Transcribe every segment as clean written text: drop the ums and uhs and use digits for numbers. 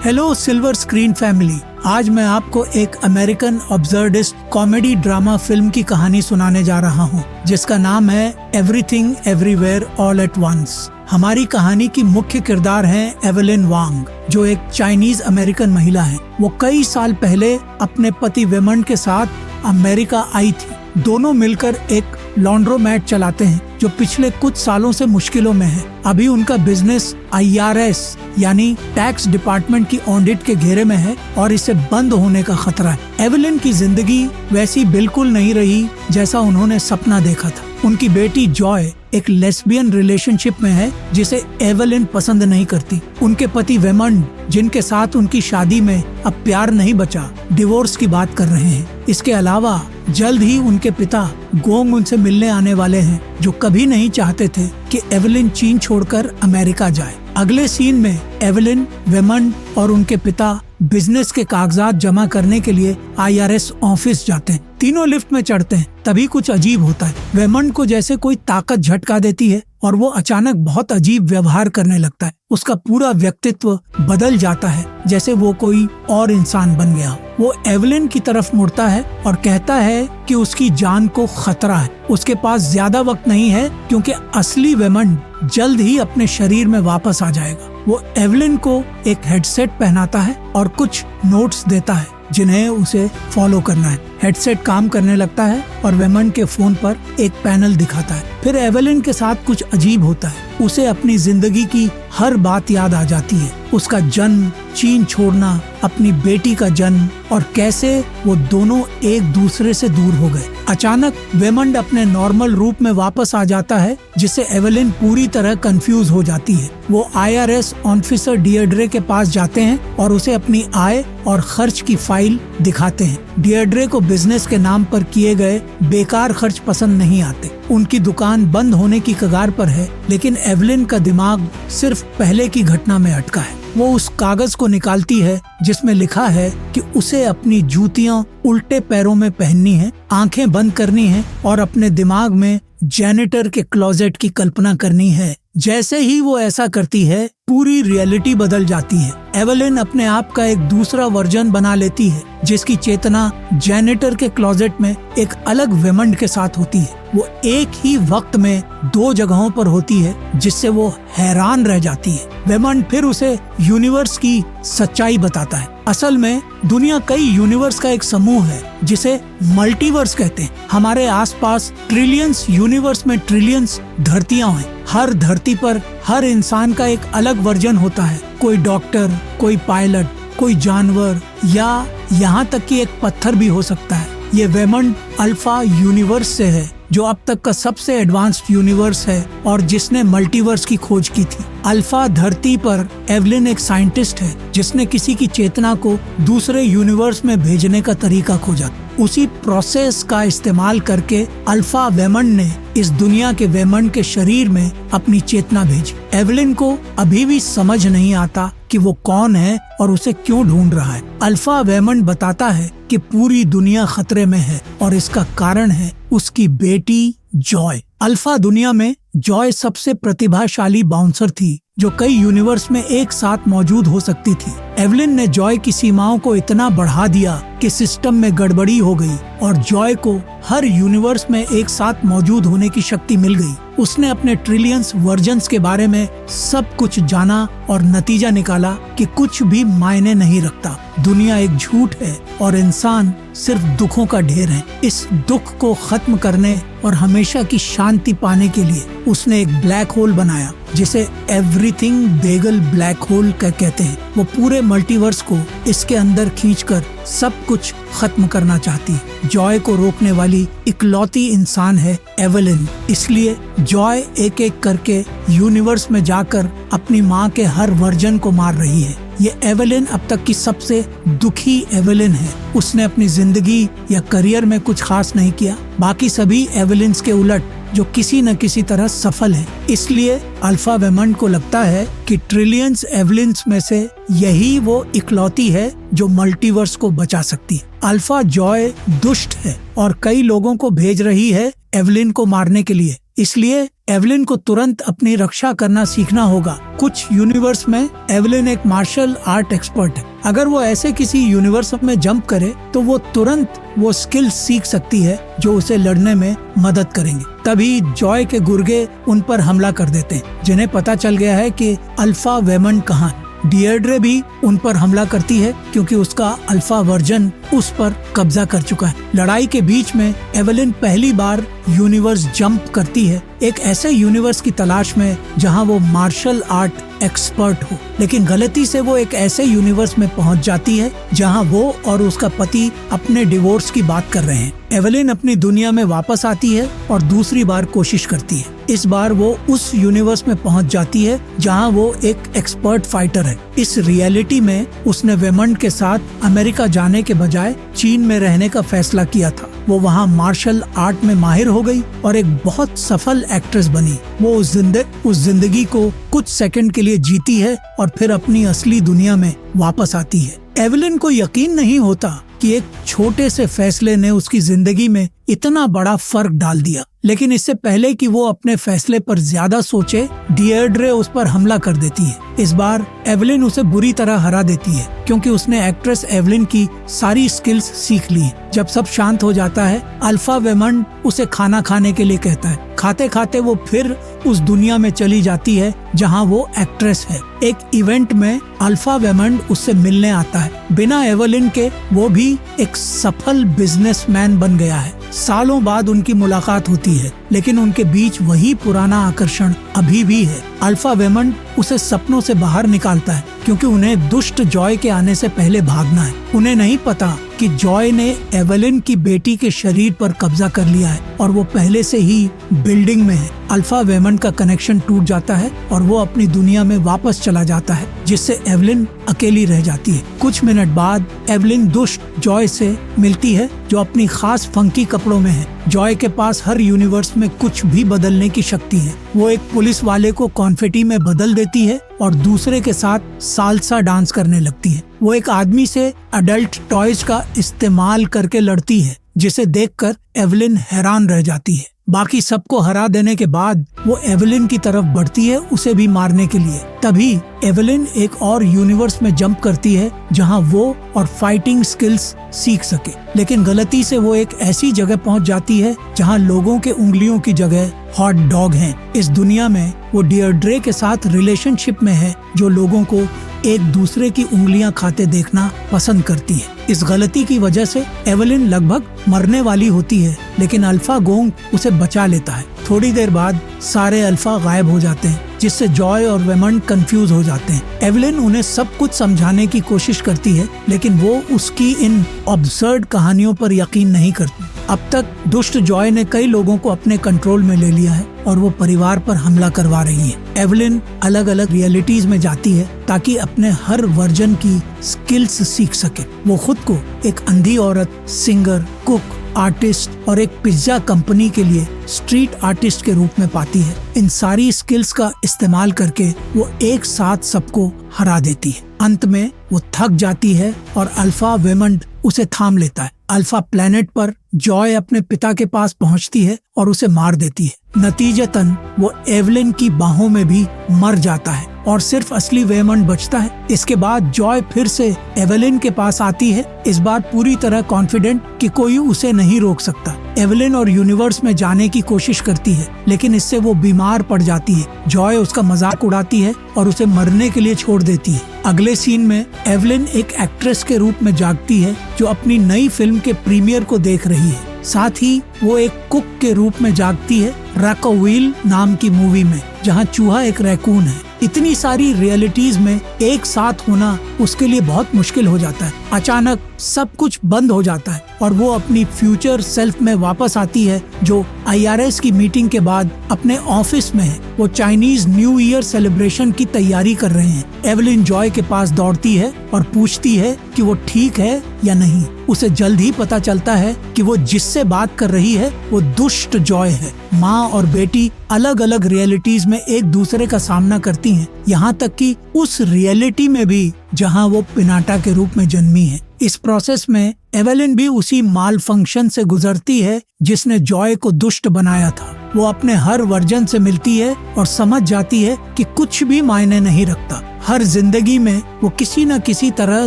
Hello silver screen family, आज मैं आपको एक American absurdist comedy drama film की कहानी सुनाने जा रहा हूँ, जिसका नाम है everything everywhere all at once. हमारी कहानी की मुख्य किरदार हैं एवेलिन वांग, जो एक चाइनीज अमेरिकन महिला है। वो कई साल पहले अपने पति वेमंड के साथ अमेरिका आई थी। दोनों मिलकर एक लॉन्ड्रोमैट चलाते हैं, जो पिछले कुछ सालों से मुश्किलों में है। अभी उनका बिजनेस IRS यानी टैक्स डिपार्टमेंट की ऑडिट के घेरे में है और इसे बंद होने का खतरा है। एवेलिन की जिंदगी वैसी बिल्कुल नहीं रही जैसा उन्होंने सपना देखा था। उनकी बेटी जॉय एक लेस्बियन रिलेशनशिप में है, जिसे एवेलिन पसंद नहीं करती। उनके पति वेमंड, जिनके साथ उनकी शादी में अब प्यार नहीं बचा, डिवोर्स की बात कर रहे हैं। इसके अलावा जल्द ही उनके पिता गोंग उनसे मिलने आने वाले हैं, जो कभी नहीं चाहते थे कि एवेलिन चीन छोड़कर अमेरिका जाए। अगले सीन में एवेलिन, वेमंड और उनके पिता बिजनेस के कागजात जमा करने के लिए IRS ऑफिस जाते हैं। तीनों लिफ्ट में चढ़ते हैं, तभी कुछ अजीब होता है। वेमंड को जैसे कोई ताकत झटका देती है और वो अचानक बहुत अजीब व्यवहार करने लगता है। उसका पूरा व्यक्तित्व बदल जाता है, जैसे वो कोई और इंसान बन गया। वो एवेलिन की तरफ मुड़ता है और कहता है कि उसकी जान को खतरा है। उसके पास ज्यादा वक्त नहीं है, क्योंकि असली वेमंड जल्द ही अपने शरीर में वापस आ जाएगा। वो एवेलिन को एक हेडसेट पहनाता है और कुछ नोट्स देता है, जिन्हें उसे फॉलो करना है। हेडसेट काम करने लगता है और वेमंड के फोन पर एक पैनल दिखाता है। फिर एवेलिन के साथ कुछ अजीब होता है। उसे अपनी जिंदगी की हर बात याद आ जाती है। उसका जन्म, चीन छोड़ना, अपनी बेटी का जन्म और कैसे वो दोनों एक दूसरे से दूर हो गए। अचानक वेमंड अपने नॉर्मल रूप में वापस आ जाता है, जिससे एवेलिन पूरी तरह कंफ्यूज हो जाती है। वो IRS ऑफिसर डियड्रे के पास जाते हैं और उसे अपनी आय और खर्च की फाइल दिखाते हैं। डियड्रे को बिजनेस के नाम पर किए गए बेकार खर्च पसंद नहीं आते। उनकी दुकान बंद होने की कगार पर है, लेकिन एवेलिन का दिमाग सिर्फ पहले की घटना में अटका है। वो उस कागज को निकालती है जिसमें लिखा है कि उसे अपनी जूतियां उल्टे पैरों में पहननी है, आंखें बंद करनी है और अपने दिमाग में जैनिटर के क्लोजेट की कल्पना करनी है। जैसे ही वो ऐसा करती है, पूरी रियलिटी बदल जाती है। एवेलिन अपने आप का एक दूसरा वर्जन बना लेती है, जिसकी चेतना जैनिटर के क्लोजेट में एक अलग वेमंड के साथ होती है। वो एक ही वक्त में दो जगहों पर होती है, जिससे वो हैरान रह जाती है। वेमंड फिर उसे यूनिवर्स की सच्चाई बताता है। असल में दुनिया कई यूनिवर्स का एक समूह है, जिसे मल्टीवर्स कहते हैं। हमारे आसपास ट्रिलियंस यूनिवर्स में ट्रिलियंस धरतियां हैं। हर धरती पर हर इंसान का एक अलग वर्जन होता है। कोई डॉक्टर, कोई पायलट, कोई जानवर या यहाँ तक कि एक पत्थर भी हो सकता है। ये वेमंड अल्फा यूनिवर्स से है, जो अब तक का सबसे एडवांस्ड यूनिवर्स है और जिसने मल्टीवर्स की खोज की थी। अल्फा धरती पर एवेलिन एक साइंटिस्ट है, जिसने किसी की चेतना को दूसरे यूनिवर्स में भेजने का तरीका खोजा। उसी प्रोसेस का इस्तेमाल करके अल्फा वेमंड ने इस दुनिया के वेमंड के शरीर में अपनी चेतना भेजी। एवेलिन को अभी भी समझ नहीं आता कि वो कौन है और उसे क्यों ढूंढ रहा है। अल्फा वेमंड बताता है कि पूरी दुनिया खतरे में है और इसका कारण है उसकी बेटी जॉय। अल्फा दुनिया में जॉय सबसे प्रतिभाशाली बाउंसर थी, जो कई यूनिवर्स में एक साथ मौजूद हो सकती थी। एवेलिन ने जॉय की सीमाओं को इतना बढ़ा दिया कि सिस्टम में गड़बड़ी हो गई और जॉय को हर यूनिवर्स में एक साथ मौजूद होने की शक्ति मिल गई। उसने अपने ट्रिलियंस वर्जन्स के बारे में सब कुछ जाना और नतीजा निकाला कि कुछ भी मायने नहीं रखता। दुनिया एक झूठ है और इंसान सिर्फ दुखों का ढेर है। इस दुख को खत्म करने और हमेशा की शांति पाने के लिए उसने एक ब्लैक होल बनाया, जिसे एवरीथिंग बेगल ब्लैक होल कहते हैं। वो पूरे मल्टीवर्स को इसके अंदर खींचकर सब कुछ खत्म करना चाहती है। जॉय को रोकने वाली इकलौती इंसान है एवेलिन। इसलिए जॉय एक एक करके यूनिवर्स में जाकर अपनी माँ के हर वर्जन को मार रही है। ये एवेलिन अब तक की सबसे दुखी एवेलिन है। उसने अपनी जिंदगी या करियर में कुछ खास नहीं किया। बाकी सभी एवेलिन्स के उलट जो किसी न किसी तरह सफल है। इसलिए अल्फा वेमंड को लगता है कि ट्रिलियंस एवेलिन्स में से यही वो इकलौती है जो मल्टीवर्स को बचा सकती है। अल्फा जॉय दुष्ट है और कई लोगों को भेज रही है एवेलिन को मारने के लिए। इसलिए एवलिन को तुरंत अपनी रक्षा करना सीखना होगा। कुछ यूनिवर्स में एवलिन एक मार्शल आर्ट एक्सपर्ट है। अगर वो ऐसे किसी यूनिवर्स में जंप करे तो वो तुरंत वो स्किल सीख सकती है जो उसे लड़ने में मदद करेंगे। तभी जॉय के गुर्गे उन पर हमला कर देते हैं, जिन्हें पता चल गया है कि अल्फा वेमंड कहाँ है। डियर्ड्रे भी उन पर हमला करती है क्योंकि उसका अल्फा वर्जन उस पर कब्जा कर चुका है। लड़ाई के बीच में एवलिन पहली बार यूनिवर्स जंप करती है, एक ऐसे यूनिवर्स की तलाश में जहां वो मार्शल आर्ट एक्सपर्ट हो। लेकिन गलती से वो एक ऐसे यूनिवर्स में पहुंच जाती है जहां वो और उसका पति अपने डिवोर्स की बात कर रहे हैं। एवलिन अपनी दुनिया में वापस आती है और दूसरी बार कोशिश करती है। इस बार वो उस यूनिवर्स में पहुंच जाती है जहां वो एक एक्सपर्ट फाइटर है। इस रियलिटी में उसने वेमंड के साथ अमेरिका जाने के बजाय चीन में रहने का फैसला किया था। वो वहाँ मार्शल आर्ट में माहिर हो गई और एक बहुत सफल एक्ट्रेस बनी। वो उस जिंदगी को कुछ सेकंड के लिए जीती है और फिर अपनी असली दुनिया में वापस आती है। एवलिन को यकीन नहीं होता कि एक छोटे से फैसले ने उसकी जिंदगी में इतना बड़ा फर्क डाल दिया। लेकिन इससे पहले कि वो अपने फैसले पर ज्यादा सोचे, डियर्ड्रे उस पर हमला कर देती है। इस बार एवलिन उसे बुरी तरह हरा देती है क्योंकि उसने एक्ट्रेस एवलिन की सारी स्किल्स सीख ली है। जब सब शांत हो जाता है, अल्फा वेमंड उसे खाना खाने के लिए कहता है। खाते खाते वो फिर उस दुनिया में चली जाती है जहां वो एक्ट्रेस है। एक इवेंट में अल्फा वेमंड उससे मिलने आता है। बिना एवलिन के वो भी एक सफल बिजनेसमैन बन गया है। सालों बाद उनकी मुलाकात होती है, लेकिन उनके बीच वही पुराना आकर्षण अभी भी है। अल्फा वेमंड उसे सपनों से बाहर निकालता है क्योंकि उन्हें दुष्ट जॉय के आने से पहले भागना है। उन्हें नहीं पता कि जॉय ने एवलिन की बेटी के शरीर पर कब्जा कर लिया है और वो पहले से ही बिल्डिंग में है। अल्फा वेमंड का कनेक्शन टूट जाता है और वो अपनी दुनिया में वापस चला जाता है, जिससे एवलिन अकेली रह जाती है। कुछ मिनट बाद एवलिन दुष्ट जॉय से मिलती है जो अपनी खास फंकी कपड़ों में है। जॉय के पास हर यूनिवर्स में कुछ भी बदलने की शक्ति है। वो एक पुलिस वाले को कॉन्फेटी में बदल देती है और दूसरे के साथ साल्सा डांस करने लगती है। वो एक आदमी से अडल्ट टॉयज का इस्तेमाल करके लड़ती है, जिसे देखकर एवलिन हैरान रह जाती है। बाकी सबको हरा देने के बाद वो एवलिन की तरफ बढ़ती है, उसे भी मारने के लिए। तभी एवलिन एक और यूनिवर्स में जंप करती है जहां वो और फाइटिंग स्किल्स सीख सके। लेकिन गलती से वो एक ऐसी जगह पहुंच जाती है जहां लोगों के उंगलियों की जगह हॉट डॉग हैं। इस दुनिया में वो डियर्ड्रे के साथ रिलेशनशिप में है जो लोगों को एक दूसरे की उंगलियां खाते देखना पसंद करती है। इस गलती की वजह से एवलिन लगभग मरने वाली होती है, लेकिन अल्फा गोंग उसे बचा लेता है। थोड़ी देर बाद सारे अल्फा गायब हो जाते हैं, जिससे जॉय और वेमंड कंफ्यूज हो जाते हैं। एवलिन उन्हें सब कुछ समझाने की कोशिश करती है, लेकिन वो उसकी इन अब्सर्ड कहानियों पर यकीन नहीं करती। अब तक दुष्ट जॉय ने कई लोगों को अपने कंट्रोल में ले लिया है और वो परिवार पर हमला करवा रही है। एवलिन अलग अलग रियलिटीज में जाती है ताकि अपने हर वर्जन की स्किल्स सीख सके। वो खुद को एक अंधी औरत, सिंगर, कुक, आर्टिस्ट और एक पिज्जा कंपनी के लिए स्ट्रीट आर्टिस्ट के रूप में पाती है। इन सारी स्किल्स का इस्तेमाल करके वो एक साथ सबको हरा देती है। अंत में वो थक जाती है और अल्फा वेमंड उसे थाम लेता है। अल्फा प्लेनेट पर जॉय अपने पिता के पास पहुंचती है और उसे मार देती है। नतीजतन वो एवलिन की बाहों में भी मर जाता है और सिर्फ असली वेमंड बचता है। इसके बाद जॉय फिर से एवलिन के पास आती है, इस बार पूरी तरह कॉन्फिडेंट कि कोई उसे नहीं रोक सकता। एवलिन और यूनिवर्स में जाने की कोशिश करती है, लेकिन इससे वो बीमार पड़ जाती है। जॉय उसका मजाक उड़ाती है और उसे मरने के लिए छोड़ देती है। अगले सीन में एवलिन एक एक्ट्रेस के रूप में जागती है जो अपनी नई फिल्म के प्रीमियर को देख रही है। साथ ही वो एक कुक के रूप में जागती है रैकोविल नाम की मूवी में, जहाँ चूहा एक रैकून है। इतनी सारी रियलिटीज में एक साथ होना उसके लिए बहुत मुश्किल हो जाता है। अचानक सब कुछ बंद हो जाता है और वो अपनी फ्यूचर सेल्फ में वापस आती है, जो IRS की मीटिंग के बाद अपने ऑफिस में है। वो चाइनीज न्यू ईयर सेलिब्रेशन की तैयारी कर रहे हैं। एवलिन जॉय के पास दौड़ती है और पूछती है कि वो ठीक है या नहीं। उसे जल्द ही पता चलता है कि वो जिससे बात कर रही है वो दुष्ट जॉय है। माँ और बेटी अलग अलग रियलिटीज में एक दूसरे का सामना करती हैं, यहाँ तक कि उस रियलिटी में भी जहाँ वो पिनाटा के रूप में जन्मी है। इस प्रोसेस में एवलिन भी उसी माल फंक्शन से गुजरती है जिसने जॉय को दुष्ट बनाया था। वो अपने हर वर्जन से मिलती है और समझ जाती है कि कुछ भी मायने नहीं रखता। हर जिंदगी में वो किसी न किसी तरह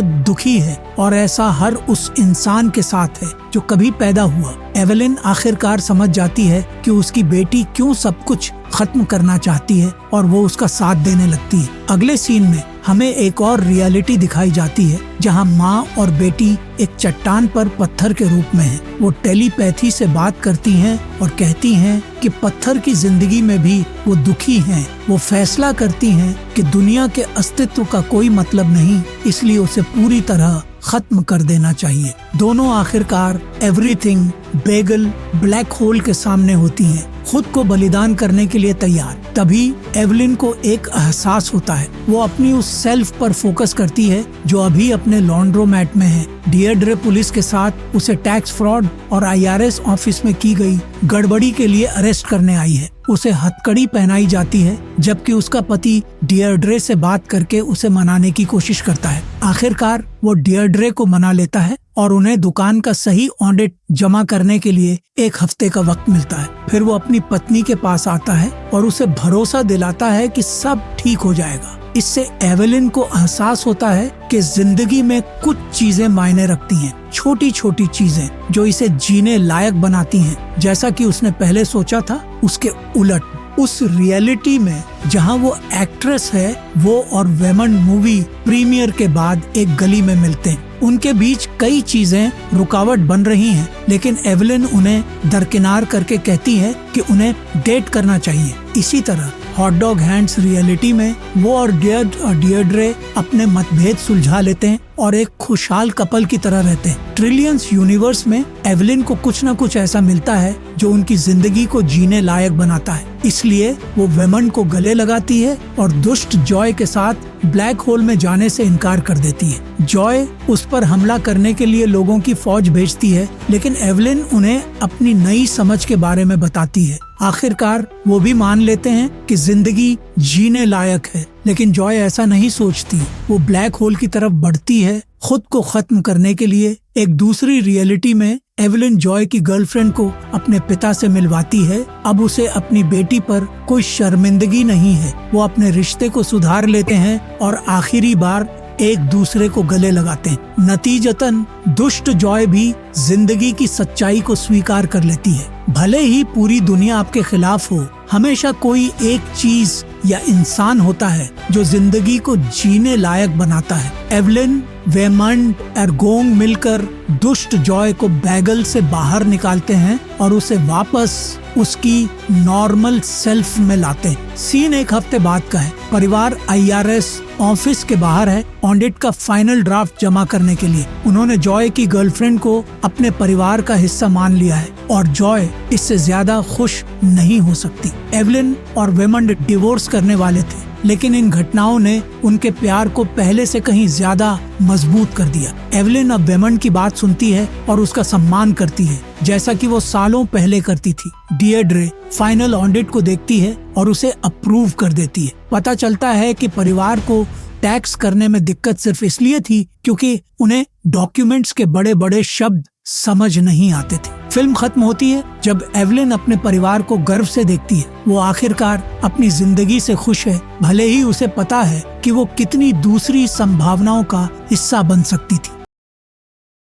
दुखी है और ऐसा हर उस इंसान के साथ है जो कभी पैदा हुआ। एवेलिन आखिरकार समझ जाती है कि उसकी बेटी क्यों सब कुछ खत्म करना चाहती है और वो उसका साथ देने लगती है। अगले सीन में हमें एक और रियलिटी दिखाई जाती है जहां माँ और बेटी एक चट्टान पर पत्थर के रूप में है। वो टेलीपैथी से बात करती हैं और कहती हैं कि पत्थर की जिंदगी में भी वो दुखी हैं। वो फैसला करती हैं कि दुनिया के अस्तित्व का कोई मतलब नहीं, इसलिए उसे पूरी तरह खत्म कर देना चाहिए। दोनों आखिरकार एवरीथिंग बेगल ब्लैक होल के सामने होती हैं, खुद को बलिदान करने के लिए तैयार। तभी एवलिन को एक एहसास होता है। वो अपनी उस सेल्फ पर फोकस करती है जो अभी अपने लॉन्ड्रोमैट में है। डियर्ड्रे पुलिस के साथ उसे टैक्स फ्रॉड और IRS ऑफिस में की गई गड़बड़ी के लिए अरेस्ट करने आई है। उसे हथकड़ी पहनाई जाती है जबकि उसका पति डियर्ड्रे से बात करके उसे मनाने की कोशिश करता है। आखिरकार वो डियर्ड्रे को मना लेता है और उन्हें दुकान का सही ऑडिट जमा करने के लिए 1 हफ्ते का वक्त मिलता है। फिर वो अपनी पत्नी के पास आता है और उसे भरोसा दिलाता है कि सब ठीक हो जाएगा। इससे एवेलिन को एहसास होता है कि जिंदगी में कुछ चीजें मायने रखती हैं, छोटी छोटी चीजें जो इसे जीने लायक बनाती हैं। जैसा कि उसने पहले सोचा था, उसके उलट उस रियलिटी में जहां वो एक्ट्रेस है, वो और वेमन मूवी प्रीमियर के बाद एक गली में मिलते हैं। उनके बीच कई चीजें रुकावट बन रही हैं, लेकिन एवेलिन उन्हें दरकिनार करके कहती है कि उन्हें डेट करना चाहिए। इसी तरह हॉट डॉग हैंड्स रियलिटी में वो और डियर्ड्रे अपने मतभेद सुलझा लेते हैं और एक खुशहाल कपल की तरह रहते हैं। ट्रिलियंस यूनिवर्स में एवेलिन को कुछ न कुछ ऐसा मिलता है जो उनकी जिंदगी को जीने लायक बनाता है। इसलिए वो वेमन को गले लगाती है और दुष्ट जॉय के साथ ब्लैक होल में जाने से इनकार कर देती है। जॉय उस पर हमला करने के लिए लोगों की फौज भेजती है, लेकिन एवेलिन उन्हें अपनी नई समझ के बारे में बताती है। आखिरकार वो भी मान लेते हैं कि जिंदगी जीने लायक है, लेकिन जॉय ऐसा नहीं सोचती। वो ब्लैक होल की तरफ बढ़ती है खुद को खत्म करने के लिए। एक दूसरी रियलिटी में एवेलिन जॉय की गर्लफ्रेंड को अपने पिता से मिलवाती है। अब उसे अपनी बेटी पर कोई शर्मिंदगी नहीं है। वो अपने रिश्ते को सुधार लेते हैं और आखिरी बार एक दूसरे को गले लगाते हैं। नतीजतन दुष्ट जॉय भी जिंदगी की सच्चाई को स्वीकार कर लेती है। भले ही पूरी दुनिया आपके खिलाफ हो, हमेशा कोई एक चीज या इंसान होता है जो जिंदगी को जीने लायक बनाता है। एवेलिन, वेमंड, एर्गोंग मिलकर दुष्ट जॉय को बैगल से बाहर निकालते हैं और उसे वापस उसकी नॉर्मल सेल्फ में लाते हैं। सीन 1 हफ्ते बाद का है। परिवार IRS ऑफिस के बाहर है ऑडिट का फाइनल ड्राफ्ट जमा करने के लिए। उन्होंने जॉय की गर्लफ्रेंड को अपने परिवार का हिस्सा मान लिया है और जॉय इससे ज्यादा खुश नहीं हो सकती। एवेलिन और वेमंड डिवोर्स करने वाले थे, लेकिन इन घटनाओं ने उनके प्यार को पहले से कहीं ज्यादा मजबूत कर दिया। एवेलिन अब वेमंड की बात सुनती है और उसका सम्मान करती है, जैसा कि वो सालों पहले करती थी। डियर्ड्रे फाइनल ऑडिट को देखती है और उसे अप्रूव कर देती है। पता चलता है कि परिवार को टैक्स करने में दिक्कत सिर्फ इसलिए थी क्योंकि उन्हें डॉक्यूमेंट्स के बड़े बड़े शब्द समझ नहीं आते थे। फिल्म खत्म होती है जब एवेलिन अपने परिवार को गर्व से देखती है। वो आखिरकार अपनी जिंदगी से खुश है, भले ही उसे पता है कि वो कितनी दूसरी संभावनाओं का हिस्सा बन सकती थी।